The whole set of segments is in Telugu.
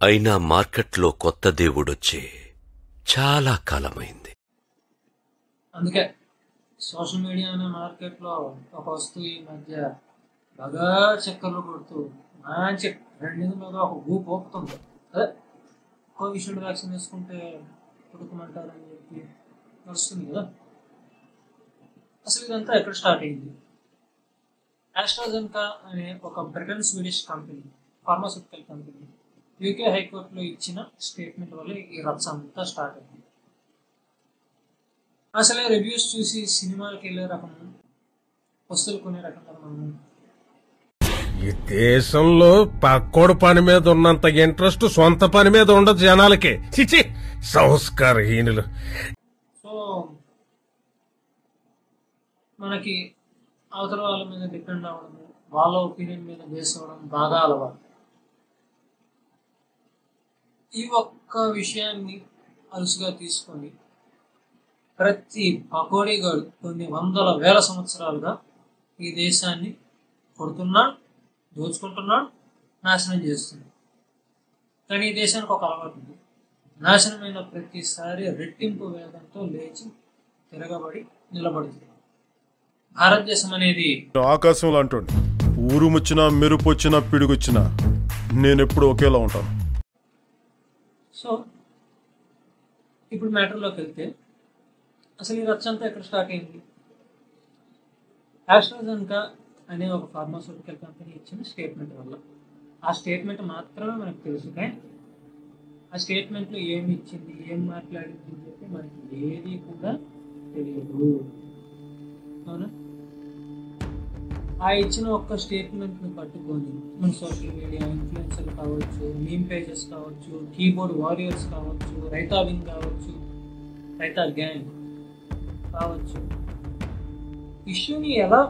అయినా మార్కెట్లో కొత్త దేవుడొచ్చే చాలా కాలమైంది. అందుకే సోషల్ మీడియా అనే మార్కెట్లో ఒక వస్తువు ఈ మధ్య బాగా చక్కర్లు కొడుతూ మంచి ట్రెండింగ్ మీద ఒక ఊపు పోపుతుంది. అదే కోవిషీల్డ్ వ్యాక్సిన్ వేసుకుంటే పుడుకుమంటారని చెప్పి నడుస్తుంది కదా. అసలు ఇదంతా ఎక్కడ స్టార్ట్ అయింది? ఆస్ట్రాజెనెకా అనే ఒక Britain Swedish company, pharmaceutical company UK హైకోర్టులో ఇచ్చిన స్టేట్మెంట్ వల్ల ఈ రచ్చ అంతా స్టార్ట్ అయింది. అసలే రివ్యూస్ చూసి సినిమాలకు వెళ్ళే రకం, వస్తువులు కొనే రకం కదా మనం. ఈ దేశంలో పక్కోడు పని మీద ఉన్నంత ఇంట్రెస్ట్ సొంత పని మీద ఉండదు జనాలకి. చిచి సంస్కారహీనులు. సో మనకి అవతల వాళ్ళ మీద డిపెండ్ అవ్వడం, వాళ్ళ ఒపీనియన్ మీద బేస్ అవ్వడం బాగా అలవాటు. ఈ ఒక్క విషయాన్ని అలుసుగా తీసుకొని ప్రతి పకోడీగాడు కొన్ని వందల వేల సంవత్సరాలుగా ఈ దేశాన్ని కొడుతున్నాడు, దోచుకుంటున్నాడు, నాశనం చేస్తున్నాడు. కానీ ఈ దేశానికి ఒక అలవాటు ఉంది. నాశనమైన ప్రతిసారి రెట్టింపు వేగంతో లేచి తిరగబడి నిలబడుతుంది. భారతదేశం అనేది ఆకాశంలో అంటుండే ఊరుముచ్చినా మెరుపొచ్చినా పిడుగొచ్చినా నేనెప్పుడు ఒకేలా ఉంటాను. సో ఇప్పుడు మ్యాటర్లోకి వెళ్తే అసలు ఈ రచ్చ అంతా ఎక్కడ స్టార్ట్ అయింది? ఆస్ట్రాజెనెకా అనే ఒక ఫార్మాస్యూటికల్ కంపెనీ ఇచ్చిన స్టేట్మెంట్ వల్ల. ఆ స్టేట్మెంట్ మాత్రమే మనకు తెలుసు, కానీ ఆ స్టేట్మెంట్లో ఏమి ఇచ్చింది, ఏం మాట్లాడింది అని చెప్పి మనకి ఏది కూడా తెలియదు. అవునా? ఆ ఇచ్చిన ఒక్క స్టేట్మెంట్ని పట్టుకొని మన సోషల్ మీడియా ఇన్ఫ్లుయెన్సర్లు కావచ్చు, మీమ్ పేజెస్ కావచ్చు, కీబోర్డ్ వారియర్స్ కావచ్చు, రైతా వింగ్ కావచ్చు, రైతా గ్యాంగ్ కావచ్చు, ఇష్యూని ఎలా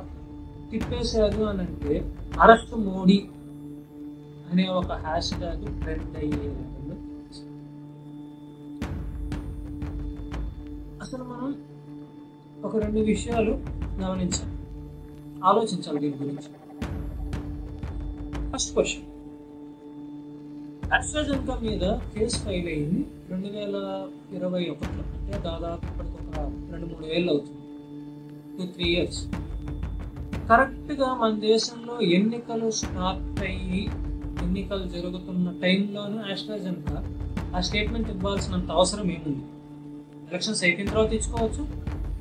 తిప్పేశారు అని అంటే అరెస్ట్ మోడీ అనే ఒక హ్యాష్ ట్యాగ్ ట్రెండ్ అయ్యే. అసలు మనం ఒక రెండు విషయాలు గమనించాలి, ఆలోచించాలి దీని గురించి. ఫస్ట్ క్వశ్చన్, ఆస్ట్రాజెనెకా మీద కేసు ఫైల్ అయింది 2021లో, అంటే దాదాపు ఇప్పటికి ఒక 2-3 ఏళ్ళు అవుతుంది, 2-3 years. కరెక్ట్గా మన దేశంలో ఎన్నికలు స్టార్ట్ అయ్యి ఎన్నికలు జరుగుతున్న టైంలోనే ఆస్ట్రాజెనెకా ఆ స్టేట్మెంట్ ఇవ్వాల్సినంత అవసరం ఏముంది? ఎలక్షన్స్ అయిపోయిన తర్వాత ఇచ్చుకోవచ్చు,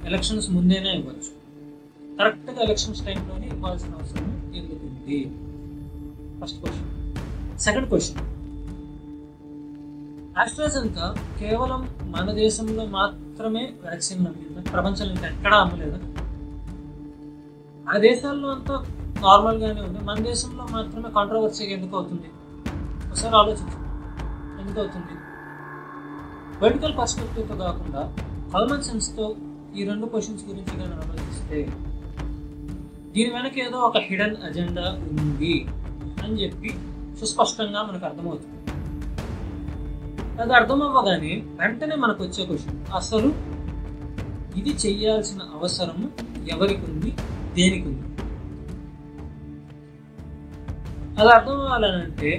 ఎలక్షన్స్ ముందేనే ఇవ్వచ్చు. కరెక్ట్గా ఎలక్షన్స్ టైంలోనే ఇవ్వాల్సిన అవసరం ఎందుకుంది? First question. Second question, AstraZeneca కేవలం మన దేశంలో మాత్రమే వ్యాక్సిన్ అమ్మిందా? ప్రపంచంలో ఇంకా ఎక్కడా అమ్మలేదా? ఆ దేశాల్లో అంతా నార్మల్గానే ఉంది, మన దేశంలో మాత్రమే కాంట్రవర్సీగా ఎందుకు అవుతుంది? ఒకసారి ఆలోచించండి, ఎందుకు అవుతుంది? పొలిటికల్ పర్స్పెక్టివ్తో కాకుండా కామన్ సెన్స్తో ఈ రెండు క్వశ్చన్స్ గురించి కానీ ఆలోచిస్తే దీని వెనక ఏదో ఒక హిడెన్ అజెండా ఉంది అని చెప్పి సుస్పష్టంగా మనకు అర్థమవుతుంది. అది అర్థమవ్వగానే వెంటనే మనకు వచ్చే క్వశ్చన్, అసలు ఇది చెయ్యాల్సిన అవసరం ఎవరికి ఉంది, దేనికి ఉంది? అది అర్థం అవ్వాలనంటే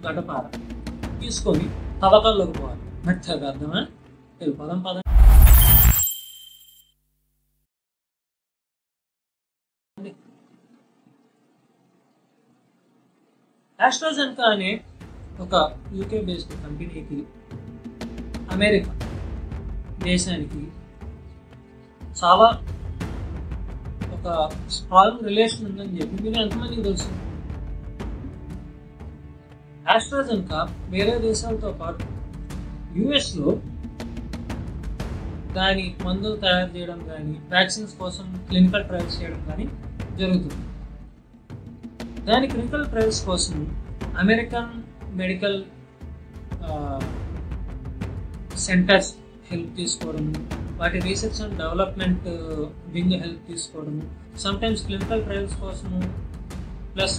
గడ్డపార తీసుకొని తవ్వకాల్లోకి పోవాలి. మెత్తగా అర్థమా? పదం పదం. ఆస్ట్రాజెనెకా అనే ఒక యూకే బేస్డ్ కంపెనీకి అమెరికా దేశానికి చాలా ఒక స్ట్రాంగ్ రిలేషన్ ఉందని చెప్పి మీరు ఎంతమందికి తెలుసు? ఆస్ట్రాజెనెకా వేరే దేశాలతో పాటు యుఎస్లో దాని మందులు తయారు చేయడం కానీ, వ్యాక్సిన్స్ కోసం క్లినికల్ ట్రయల్స్ చేయడం కానీ జరుగుతుంది. దాని క్లినికల్ ట్రయల్స్ కోసం అమెరికన్ మెడికల్ సెంటర్స్ హెల్ప్ తీసుకోవడము, వాటి research and development wing help తీసుకోవడము, సమ్టైమ్స్ క్లినికల్ ట్రయల్స్ కోసము ప్లస్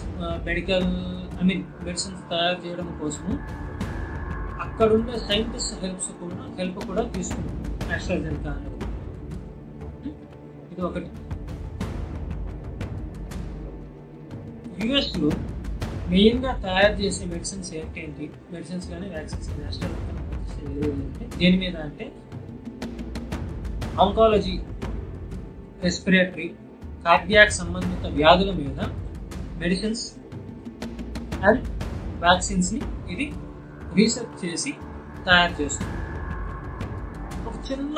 మెడిసిన్స్ తయారు చేయడం కోసము అక్కడుండే సైంటిస్ట్ హెల్ప్ కూడా తీసుకుంటుంది ఆస్ట్రాజెనెకా అనేది. ఇది ఒకటి. యుఎస్లో మెయిన్గా తయారు చేసే మెడిసిన్స్ ఏంటి, మెడిసిన్స్ కానీ వ్యాక్సిన్స్ కానీ అంటే దేని మీద అంటే ఆంకాలజీ, రెస్పిరేటరీ, కార్డియాక్ సంబంధిత వ్యాధుల మీద మెడిసిన్స్ అండ్ వ్యాక్సిన్స్ని ఇది రీసెర్చ్ చేసి తయారు చేస్తుంది. ఒక చిన్న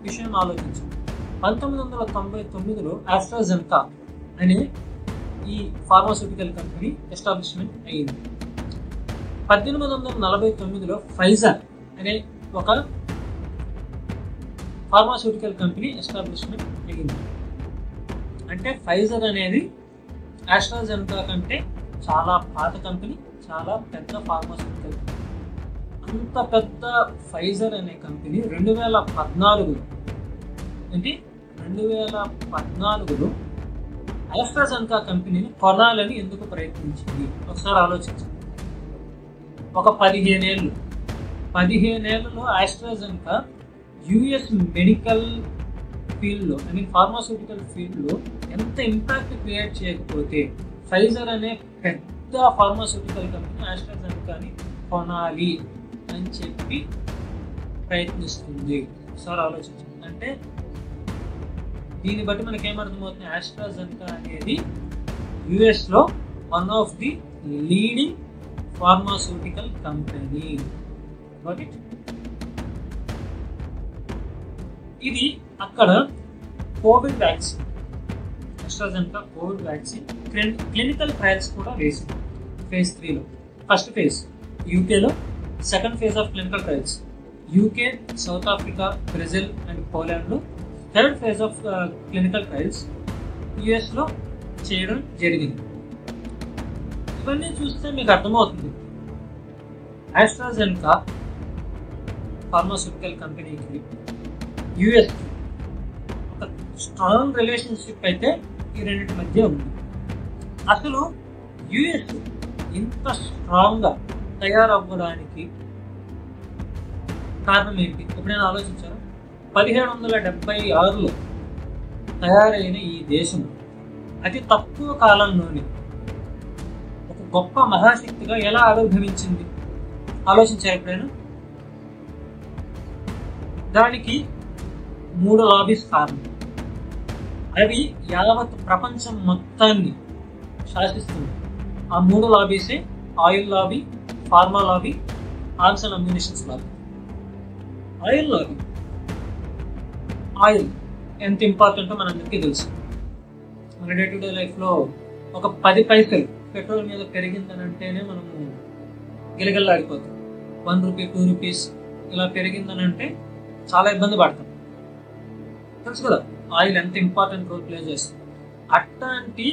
విషయం ఆలోచించండి. 1999లో ఆస్ట్రాజెనెకా అనే ఈ ఫార్మాస్యూటికల్ కంపెనీ ఎస్టాబ్లిష్మెంట్ అయ్యింది. 1849లో ఫైజర్ అనే ఒక ఫార్మాస్యూటికల్ కంపెనీ ఎస్టాబ్లిష్మెంట్ అయ్యింది. అంటే ఫైజర్ అనేది ఆస్ట్రాజెనెకా కంటే చాలా పాత కంపెనీ, చాలా పెద్ద ఫార్మాస్యూటికల్ కంపెనీ. అంత పెద్ద ఫైజర్ అనే కంపెనీ 2014లో ఆస్ట్రాజెనెకా కంపెనీని కొనాలని ఎందుకు ప్రయత్నించింది ఒకసారి ఆలోచించండి. ఒక 15 ఏళ్ళలో ఆస్ట్రాజెనెకా యుఎస్ మెడికల్ ఫీల్డ్లో, ఐ మీన్ ఫార్మాస్యూటికల్ ఫీల్డ్లో ఎంత ఇంపాక్ట్ క్రియేట్ చేయకపోతే ఫైజర్ అనే పెద్ద ఫార్మాస్యూటికల్ కంపెనీ ఆస్ట్రాజెనెకాని కొనాలి అని చెప్పి ప్రయత్నిస్తుంది. ఒకసారి ఆలోచించండి. అంటే దీన్ని బట్టి మనకి ఏమర్థమవుతుంది, ఆస్ట్రాజెనెకా అనేది యుఎస్లో one of the leading pharmaceutical company. ఇది అక్కడ Covid vaccine, AstraZeneca Covid vaccine clinical trials కూడా వేసింది. phase 3లో ఫస్ట్ ఫేజ్ యూకేలో, second phase of clinical trials UK, South Africa, Brazil and పోలాండ్లో, third phase of clinical trials యుఎస్లో చేయడం జరిగింది. ఇవన్నీ చూస్తే మీకు అర్థమవుతుంది ఆస్ట్రాజెనెకా ఫార్మాస్యూటికల్ కంపెనీకి యుఎస్కి ఒక స్ట్రాంగ్ రిలేషన్షిప్ అయితే ఈ రెండింటి మధ్య ఉంది. అసలు యుఎస్ ఇంత స్ట్రాంగ్గా తయారవ్వడానికి కారణం ఏంటి ఎప్పుడైనా ఆలోచించారా? 1776లో తయారైన ఈ దేశం అతి తక్కువ కాలంలోనే ఒక గొప్ప మహాశక్తిగా ఎలా ఆవిర్భవించింది ఆలోచించారు ఎప్పుడైనా? దానికి 3 లాబీస్ కారణం. అవి యావత్ ప్రపంచం మొత్తాన్ని శాసిస్తుంది. ఆ 3 లాబీసే oil lobby, pharma lobby, arms and ammunitions lobby. Oil lobby, oil ఎంత ఇంపార్టెంటో మనందరికీ తెలుసు. మన డే టు డే లైఫ్లో ఒక 10 పైసలు పెట్రోల్ మీద పెరిగిందని అంటేనే మనము గిలగిల్లాడిపోతాం. 1 రూపీ, 2 రూపీస్ ఇలా పెరిగిందని అంటే చాలా ఇబ్బంది పడతాం. తెలుసు కదా ఆయిల్ ఎంత ఇంపార్టెంట్ రోల్ ప్లే చేస్తుంది. అట్లాంటి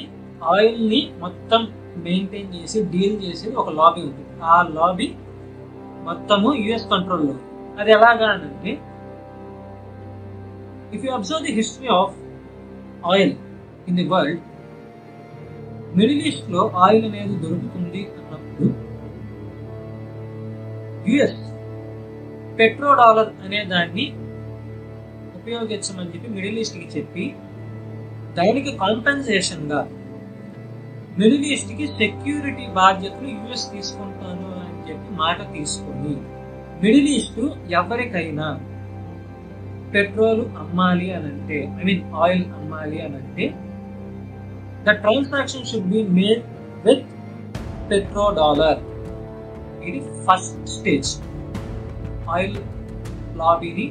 ఆయిల్ని మొత్తం మెయింటైన్ చేసి డీల్ చేసేది ఒక లాబీ ఉంది. ఆ లాబీ మొత్తము యుఎస్ కంట్రోల్లో. అది ఎలాగా అంటే, if you observe the history of oil in the world, middle ఈస్ట్లో ఆయిల్ అనేది దొరుకుతుంది అన్నప్పుడు యుఎస్ పెట్రోడాలర్ అనే దాన్ని ఉపయోగించమని చెప్పి మిడిల్ ఈస్ట్కి చెప్పి, దానికి కాంపెన్సేషన్గా మిడిల్ ఈస్ట్కి సెక్యూరిటీ బాధ్యతలు యుఎస్ తీసుకుంటాను అని చెప్పి మాట తీసుకొని, మిడిల్ ఈస్ట్ ఎవరికైనా పెట్రోల్ అమ్మాలి అని అంటే, ఐ మీన్ ఆయిల్ అమ్మాలి అని అంటే, the transaction should be made with petrodollar. ఇది ఫస్ట్ స్టేజ్. ఆయిల్ లాబీని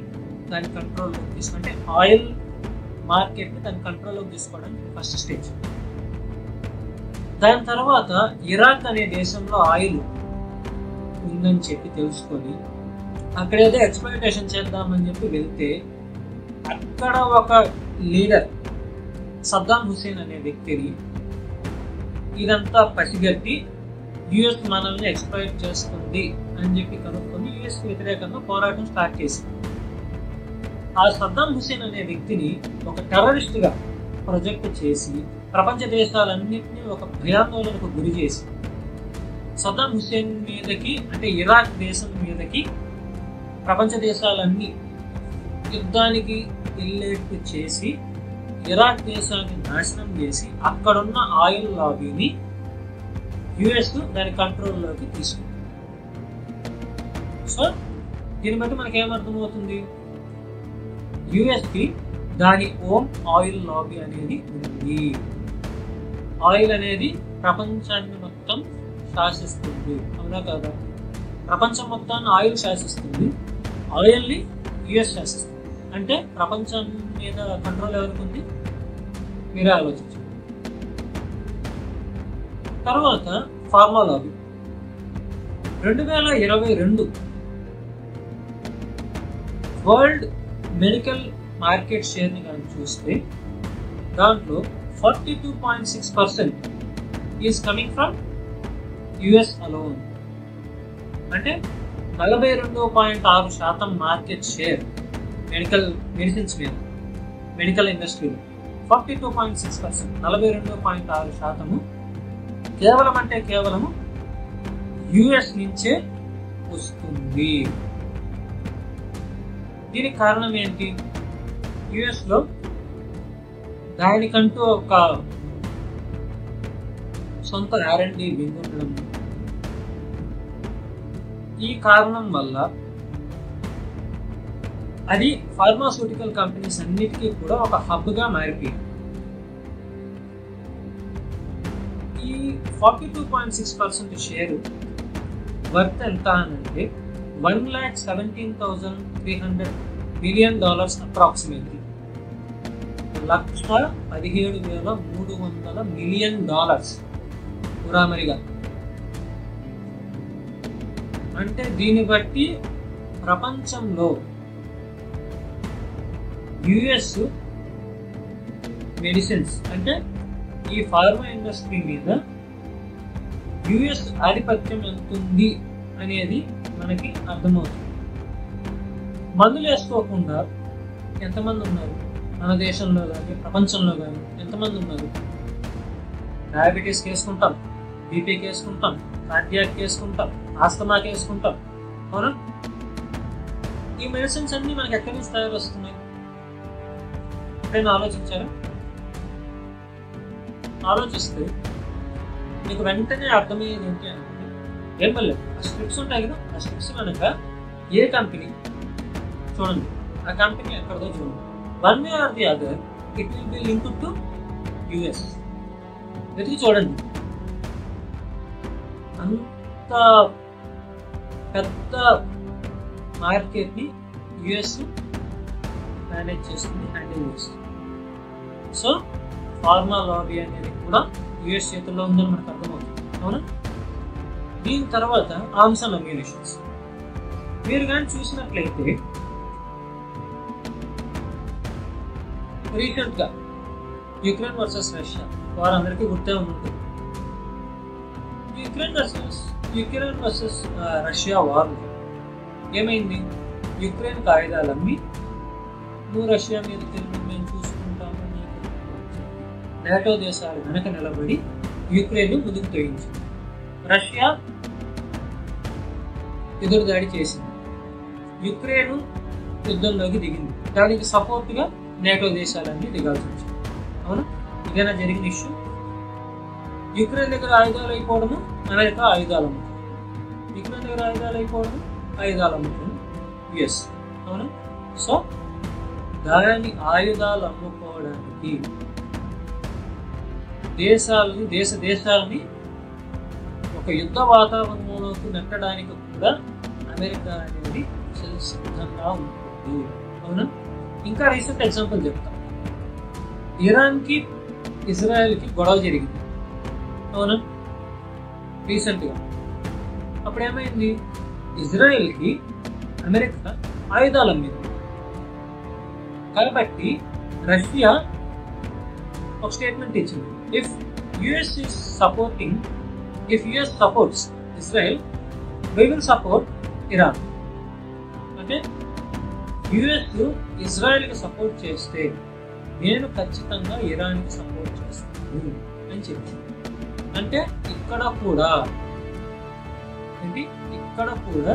దాని కంట్రోల్లోకి తీసుకుంటే, ఆయిల్ మార్కెట్ని దాని కంట్రోల్లోకి తీసుకోవడానికి ఫస్ట్ స్టేజ్. దాని తర్వాత ఇరాక్ అనే దేశంలో ఆయిల్ ఉందని చెప్పి తెలుసుకొని అక్కడేదో ఎక్స్ప్లాయిటేషన్ చేద్దామని చెప్పి వెళ్తే, అక్కడ ఒక లీడర్ సద్దాం హుసేన్ అనే వ్యక్తిని ఇదంతా పసిగట్టి యుఎస్ మనల్ని ఎక్స్ప్లాయిట్ చేస్తుంది అని చెప్పి కనుక్కొని యుఎస్కి వ్యతిరేకంగా పోరాటం స్టార్ట్ చేసింది. ఆ సద్దాం హుసేన్ అనే వ్యక్తిని ఒక టెర్రరిస్ట్గా ప్రొజెక్ట్ చేసి ప్రపంచ దేశాలన్నింటినీ ఒక భయాందోళనకు గురి చేసి, సద్దాం హుసేన్ మీదకి అంటే ఇరాక్ దేశం మీదకి ప్రపంచ దేశాలన్నీ యుద్ధానికి వెళ్ళేట్టు చేసి, ఇరాక్ దేశాన్ని నాశనం చేసి అక్కడున్న ఆయిల్ లాబీని యుఎస్ దాని కంట్రోల్లోకి తీసుకుంది. సో దీన్ని బట్టి మనకి ఏమర్థమవుతుంది, యుఎస్కి దాని ఓన్ ఆయిల్ లాబీ అనేది ఉంది. ఆయిల్ అనేది ప్రపంచాన్ని మొత్తం శాసిస్తుంది, అవునా కాదా? ప్రపంచం మొత్తాన్ని ఆయిల్ శాసిస్తుంది, ఆయిల్ని యుఎస్ శాసిస్తుంది. అంటే ప్రపంచం మీద కంట్రోల్ ఎవరికి ఉంది? మీరే ఆలోచించండి. తర్వాత pharma lobby 2022 world medical market షేర్ని కానీ చూస్తే దాంట్లో 42.6% is coming from US alone. అంటే 42.6% మార్కెట్ షేర్ మెడిసిన్స్ మీద, మెడికల్ ఇండస్ట్రీలో 42.6%, 42.6% కేవలం అంటే కేవలము యుఎస్ నుంచే వస్తుంది. దీనికి కారణం ఏంటి? యుఎస్లో దానికంటూ ఒక సొంత R&D వింగ్ ఉండడం, ఈ కారణం వల్ల అది ఫార్మాస్యూటికల్ కంపెనీస్ అన్నిటికీ కూడా ఒక హబ్గా మారిపోయింది. ఈ 42.6% షేరు వర్త్ ఎంత అనంటే $1,17,300 million అప్రాక్సిమేట్లీ, $1,17,300 million ఉరామరిగా. అంటే దీన్ని బట్టి ప్రపంచంలో యుఎస్ మెడిసిన్స్ అంటే ఈ ఫార్మా ఇండస్ట్రీ మీద యుఎస్ ఆధిపత్యం ఎంత ఉంది అనేది మనకి అర్థమవుతుంది. మందులు వేసుకోకుండా ఎంతమంది ఉన్నారు మన దేశంలో కానీ ప్రపంచంలో కానీ? ఎంతమంది ఉన్నారు? డయాబెటీస్కి వేసుకుంటాం, బీపీకి వేసుకుంటాం, కార్డియాక్కి వేసుకుంటాం, ఆస్తమాకి వేసుకుంటాం, అవునా? ఈ మెడిసిన్స్ అన్ని మనకి ఎక్కడి నుంచి తయారు వస్తున్నాయి? ఎప్పుడైనా ఆలోచించారా? ఆలోచిస్తే మీకు వెంటనే అర్థమయ్యేది ఏంటి అంటే ఏం పర్లేదు, ఆ స్క్రిప్ట్స్ ఉంటాయి కదా, ఆ స్క్రిప్ట్స్ కనుక ఏ కంపెనీ చూడండి, ఆ కంపెనీ ఎక్కడదో చూడండి, one way or the other it will be linked to US. వెతికి చూడండి. అంత పెద్ద మార్కెట్ని యుఎస్ మేనేజ్ చేస్తుంది, హ్యాండిల్ చేస్తుంది. సో ఫార్మా లాబీ అనేది కూడా యుఎస్ చేతుల్లో ఉందని మనకు అర్థమవుతుంది, అవునా? దీని తర్వాత ఆర్మ్స్ అండ్ అమ్యూనిషన్స్. మీరు కానీ చూసినట్లయితే రీసెంట్గా యుక్రెయిన్ వర్సెస్ రష్యా వారందరికీ గుర్తే ఉంటుంది. యుక్రెయిన్ వర్సెస్ రష్యా వార్ ఏమైంది? యుక్రెయిన్కి ఆయుధాలు అమ్మి నువ్వు రష్యా మీద తిరిగి మేము చూసుకుంటాము నాటో దేశాలు వెనక నిలబడి యుక్రెయిన్ ముందుకు తొలగించింది. రష్యా ఎదురుదాడి చేసింది, యుక్రెయిన్ యుద్ధంలోకి దిగింది. దానికి సపోర్ట్గా నాటో దేశాలన్నీ దిగాల్సి వచ్చింది, అవునా? ఇదేనా జరిగిన ఇష్యూ? యుక్రెయిన్ దగ్గర ఆయుధాలు అయిపోవడము, అమెరికా ఆయుధాలు అమ్ముతుంది. యుక్రెయిన్ దగ్గర ఆయుధాలు అయిపోవడము, ఆయుధాలు అమ్ముతుంది యుఎస్, అవునా? సో దాని ఆయుధాలు అమ్ముకోవడానికి దేశాలని ఒక యుద్ధ వాతావరణంలోకి నెట్టడానికి కూడా అమెరికా అనేది సిద్ధంగా ఉంటుంది, అవునా? ఇంకా రీసెంట్ ఎగ్జాంపుల్ చెప్తాను. ఇరాన్కి ఇజ్రాయెల్కి గొడవ జరిగింది, అవునా? రీసెంట్గా అప్పుడు ఏమైంది? ఇజ్రాయెల్కి అమెరికా ఆయుధాలు అమ్మింది. కాబట్టి రష్యా ఒక స్టేట్మెంట్ ఇచ్చింది, if US supports Israel we will support Iran. అంటే యుఎస్ ఇజ్రాయెల్కి సపోర్ట్ చేస్తే నేను ఖచ్చితంగా ఇరాన్కి సపోర్ట్ చేస్తాను అని చెప్పింది. అంటే ఇక్కడ కూడా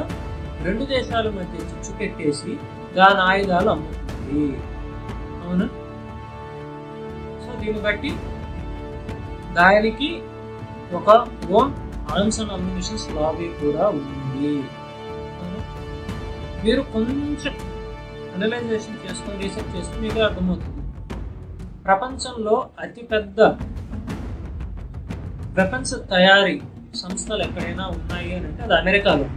రెండు దేశాల మధ్య చిచ్చు పెట్టేసి దాని ఆయుధాలు అమ్ముతుంది, అవునా? సో దీన్ని బట్టి దానికి ఒక own arms and ammunitions lobby కూడా ఉంది. మీరు కొంచెం అనలైజేషన్ చేసుకొని రీసెర్చ్ చేస్తే మీకు అర్థమవుతుంది. ప్రపంచంలో అతిపెద్ద వెపన్స్ తయారీ సంస్థలు ఎక్కడైనా ఉన్నాయి అని అంటే అది అమెరికాలో.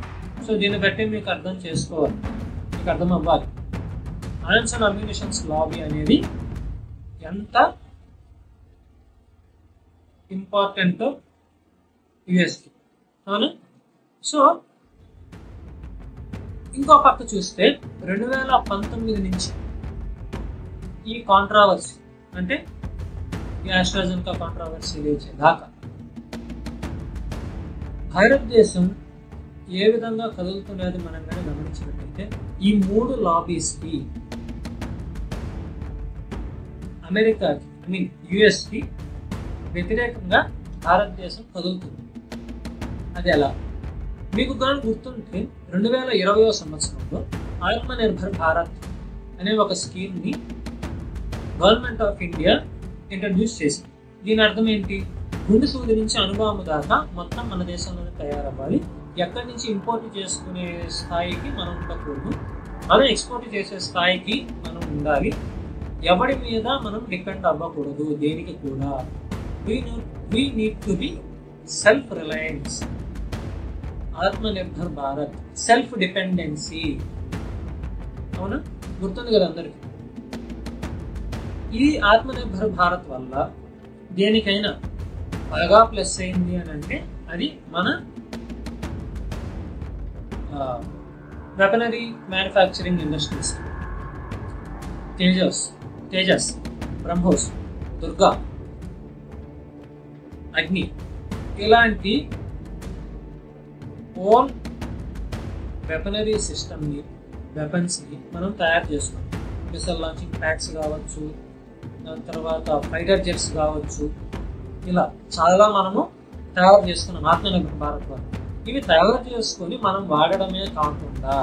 సో దీన్ని బట్టి మీకు అర్థం చేసుకోవాలి, మీకు అర్థం అవ్వాలి ఆర్మ్స్ అండ్ అమ్యునిషన్స్ లాబీ అనేది ఎంత ఇంపార్టెంట్ యుఎస్కి. అవునా? సో ఇంకో పక్క చూస్తే 2019 నుంచి ఈ కాంట్రావర్సీ అంటే ఈ ఆస్ట్రాజెనెకా కాంట్రావర్సీ లేచేదాకా భారతదేశం ఏ విధంగా కదులుతున్నది మనం కానీ గమనించినట్లయితే ఈ 3 లాబీస్కి అమెరికాకి యుఎస్కి వ్యతిరేకంగా భారతదేశం కదులుతుంది. అది ఎలా? మీకు కానీ గుర్తుంటే 2020వ సంవత్సరంలో ఆత్మనిర్భర్ భారత్ అనే ఒక స్కీమ్ని గవర్నమెంట్ ఆఫ్ ఇండియా ఇంట్రడ్యూస్ చేసింది. దీని అర్థం ఏంటి? గుండె సూది నుంచి అనుభవం దాకా మొత్తం మన దేశంలోనే తయారవ్వాలి. ఎక్కడి నుంచి ఇంపోర్ట్ చేసుకునే స్థాయికి మనం ఉండకూడదు, మనం ఎక్స్పోర్ట్ చేసే స్థాయికి మనం ఉండాలి. ఎవరి మీద మనం డిపెండ్ అవ్వకూడదు దేనికి కూడా. we need to be self Reliance. Atmanirbhar Bharat, self dependency. అవునా? గుర్తుంది కదా అందరికీ. ఈ ఆత్మనిర్భర్ భారత్ వల్ల దేనికైనా బాగా ప్లస్ అయింది అని అంటే అది మన weaponry manufacturing industries. Tejas, BrahMos, Durga, అగ్ని ఇలాంటి ఓన్ వెపనరీ సిస్టమ్ని, వెపన్స్ని మనం తయారు చేసుకున్నాం. మిసైల్ లాంచింగ్ ప్యాక్స్ కావచ్చు, దాని తర్వాత ఫైటర్ జెట్స్ కావచ్చు, ఇలా చాలా మనము తయారు చేసుకున్నాం ఆత్మనిర్భర్ భారత్ వల్ల. ఇవి తయారు చేసుకొని మనం వాడడమే కాకుండా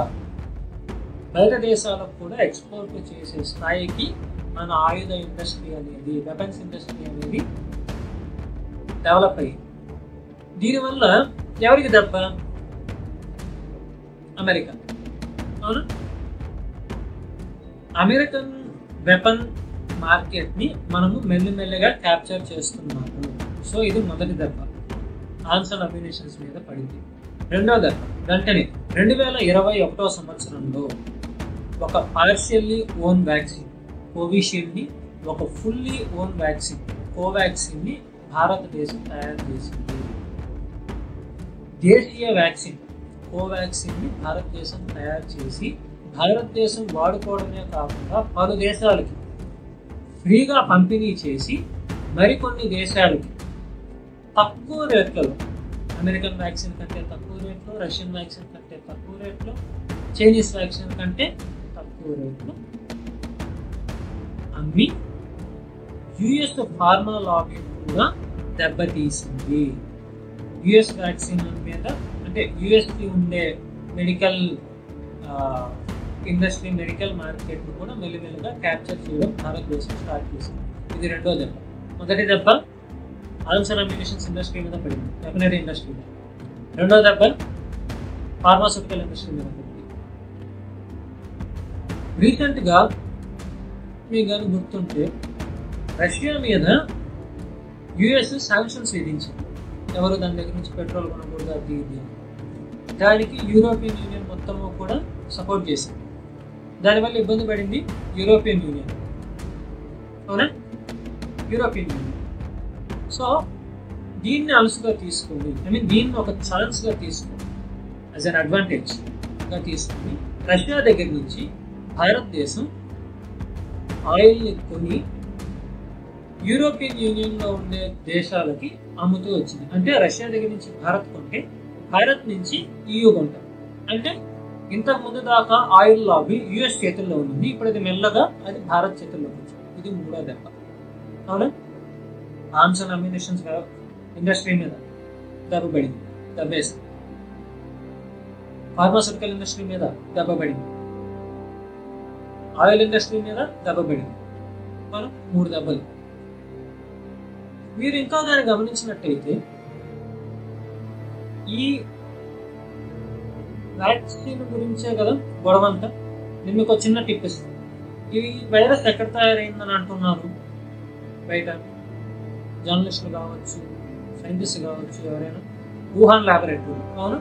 బయట దేశాలకు కూడా ఎక్స్పోర్ట్ చేసే స్థాయికి మన ఆయుధ ఇండస్ట్రీ అనేది, వెపన్స్ ఇండస్ట్రీ అనేది డెవలప్ అయ్యింది. దీనివల్ల ఎవరికి దెబ్బ? అమెరికా. అవును, అమెరికన్ వెపన్ మార్కెట్ని మనము మెల్లిమెల్లిగా క్యాప్చర్ చేస్తున్నాము. సో ఇది మొదటి దెబ్బ ఆర్మ్స్ అండ్ అమ్యునిషన్స్ మీద పడింది. రెండో దెబ్బ వెంటనే 2021వ సంవత్సరంలో ఒక పార్షియల్లీ ఓన్ వ్యాక్సిన్ కోవిషీల్డ్ని, ఒక ఫుల్లీ ఓన్ వ్యాక్సిన్ కోవాక్సిన్ని భారతదేశం తయారు చేసింది. దేశీయ వ్యాక్సిన్ కోవాక్సిన్ని భారతదేశం తయారు చేసి భారతదేశం వాడుకోవడమే కాకుండా పలు దేశాలకి ఫ్రీగా పంపిణీ చేసి మరికొన్ని దేశాలకి తక్కువ రేట్లలో, అమెరికన్ వ్యాక్సిన్ కంటే తక్కువ రేట్లో, రష్యన్ వ్యాక్సిన్ కంటే తక్కువ రేట్లో, చైనీస్ వ్యాక్సిన్ కంటే తక్కువ రేట్లో అమ్మి యుఎస్ ఫార్మా లాబీ కూడా దెబ్బతీసింది. యుఎస్ వ్యాక్సిన్ మీద అంటే యుఎస్కి ఉండే మెడికల్ ఇండస్ట్రీ, మెడికల్ మార్కెట్ను కూడా మెల్లిమెల్లిగా క్యాప్చర్ చేయడం భారతదేశం స్టార్ట్ చేసింది. ఇది రెండో దెబ్బ. మొదటి దెబ్బ ఆర్మ్స్ అండ్ అమ్యునిషన్స్ ఇండస్ట్రీ మీద పడింది, వెపనరీ ఇండస్ట్రీ మీద. రెండో దెబ్బ ఫార్మాస్యూటికల్ ఇండస్ట్రీ మీద పడింది. రీసెంట్గా మీకు కానీ గుర్తుంటే రష్యా మీద యుఎస్ శాంక్షన్స్ విధించింది. ఎవరు దాని దగ్గర నుంచి పెట్రోల్ కొనకూడదు, అది ఇది. దానికి యూరోపియన్ యూనియన్ మొత్తము కూడా సపోర్ట్ చేసింది. దానివల్ల ఇబ్బంది పడింది యూరోపియన్ యూనియన్. అవునా? European union. సో దీన్ని అలసుగా తీసుకొని, దీన్ని ఒక ఛాన్స్గా తీసుకొని, యాజ్ అన్ అడ్వాంటేజ్గా తీసుకొని రష్యా దగ్గర నుంచి భారతదేశం ఆయిల్ని కొని యూరోపియన్ యూనియన్లో ఉండే దేశాలకి అమ్ముతూ వచ్చింది. అంటే రష్యా దగ్గర నుంచి భారత్ కొంటే, భారత్ నుంచి EU కొంటారు. అంటే ఇంతకు ముందు దాకా ఆయిల్ లాబీ యుఎస్ చేతుల్లో ఉంది, ఇప్పుడు అది మెల్లగా అది భారత్ చేతుల్లోకి వచ్చింది. ఇది మూడో దెబ్బ. అవునా? ఆర్మ్స్ అండ్ అమ్యునిషన్స్ ఇండస్ట్రీ మీద దెబ్బపడింది, దెబ్బేసింది. ఫార్మాస్యూటికల్ ఇండస్ట్రీ మీద దెబ్బపడింది, ఆయిల్ ఇండస్ట్రీ మీద దెబ్బపడింది. మనం 3 దెబ్బలు. మీరు ఇంకా దాన్ని గమనించినట్టయితే ఈ వ్యాక్సిన్ గురించే కదా గొడవంతా. నేను మీకు ఒక చిన్న టిప్ ఇస్తాను. ఈ వైరస్ ఎక్కడ తయారైందని అంటున్నారు బయట జర్నలిస్టులు కావచ్చు, సైంటిస్ట్ కావచ్చు, ఎవరైనా వుహాన్ ల్యాబొరేటరీ. అవును,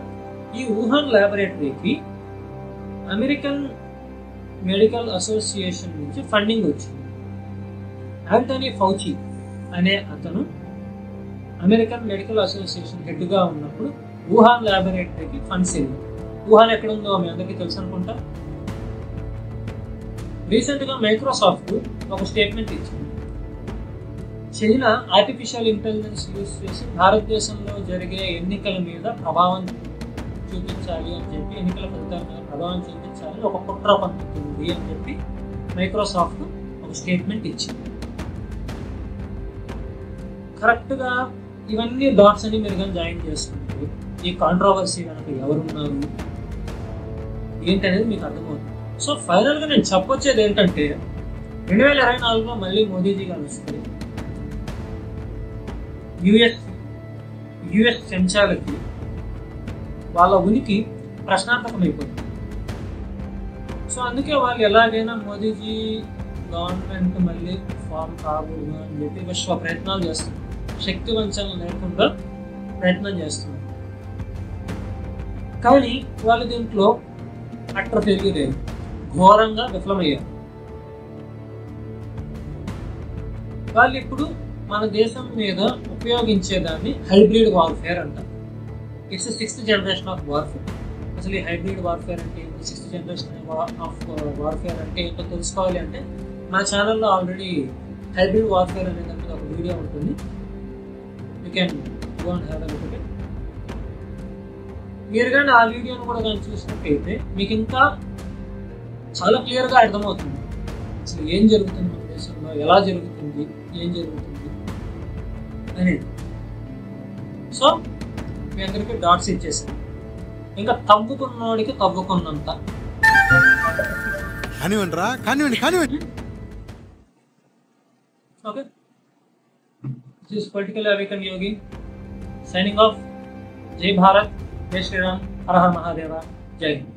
ఈ వుహాన్ ల్యాబొరేటరీకి అమెరికన్ మెడికల్ అసోసియేషన్ నుంచి ఫండింగ్ వచ్చింది. యాంటనీ ఫౌచి అనే అతను అమెరికన్ మెడికల్ అసోసియేషన్ హెడ్గా ఉన్నప్పుడు వుహాన్ ల్యాబొరేటరీకి ఫండ్స్ వెళ్ళాయి. వుహాన్ ఎక్కడ ఉందో మీ అందరికీ తెలుసు అనుకుంటా. రీసెంట్గా మైక్రోసాఫ్ట్ ఒక స్టేట్మెంట్ ఇచ్చింది. చైనా ఆర్టిఫిషియల్ ఇంటెలిజెన్స్ యూజ్ చేసి భారతదేశంలో జరిగే ఎన్నికల మీద ప్రభావం చూపించాలి అని చెప్పి, ఎన్నికల ఫలితాల మీద ప్రభావం చూపించాలి ఒక కుట్ర పన్నుతుంది అని చెప్పి మైక్రోసాఫ్ట్ ఒక స్టేట్మెంట్ ఇచ్చింది. కరెక్ట్గా ఇవన్నీ డాట్స్ అని మీరు కానీ జాయిన్ చేసుకుంటే ఈ కాంట్రవర్సీ కనుక ఎవరున్నారు ఏంటనేది మీకు అర్థమవుతుంది. సో ఫైనల్గా నేను చెప్పొచ్చేది ఏంటంటే 2024లో మళ్ళీ మోదీజీ గారు వస్తే యుఎస్ చెంచాలకి వాళ్ళ ఉనికి ప్రశ్నార్థకమైపోతుంది. సో అందుకే వాళ్ళు ఎలాగైనా మోదీజీ గవర్నమెంట్ మళ్ళీ ఫామ్ కాకూడదు అని చెప్పి విశ్వ ప్రయత్నాలు చేస్తున్నారు. శక్తి వంచన లేకుండా ప్రయత్నం చేస్తున్నారు. కానీ వాళ్ళు దీంట్లో అట్ర తెలియలేదు, ఘోరంగా విఫలమయ్యారు. వాళ్ళు ఇప్పుడు మన దేశం మీద ఉపయోగించేదాన్ని హైబ్రిడ్ వార్ఫేర్ అంటారు. It's 6th generation of warfare. అసలు ఈ హైబ్రిడ్ వార్ఫేర్ అంటే ఏంటి, 6th జనరేషన్ ఆఫ్ వార్ఫేర్ అంటే ఏంటో తెలుసుకోవాలి అంటే మా ఛానల్లో ఆల్రెడీ హైబ్రిడ్ వార్ఫేర్ అనే దాని మీద ఒక వీడియో ఉంటుంది. You can go and have a look at it. మీరు కానీ ఆ వీడియోను కూడా కానీ చూసినట్టయితే మీకు ఇంకా చాలా క్లియర్గా అర్థమవుతుంది అసలు ఏం జరుగుతుంది మన దేశంలో, ఎలా జరుగుతుంది, ఏం జరుగుతుంది అనేది. సో మీ అందరికీ డాట్స్ ఇచ్చేసాను. ఇంకా తవ్వుకున్నోడికి తవ్వుకున్నంత. Okay, this is political awaken Yogi signing off. జై భారత్, జై శ్రీరామ్, హర హర మహాదేవ, జై హింద్.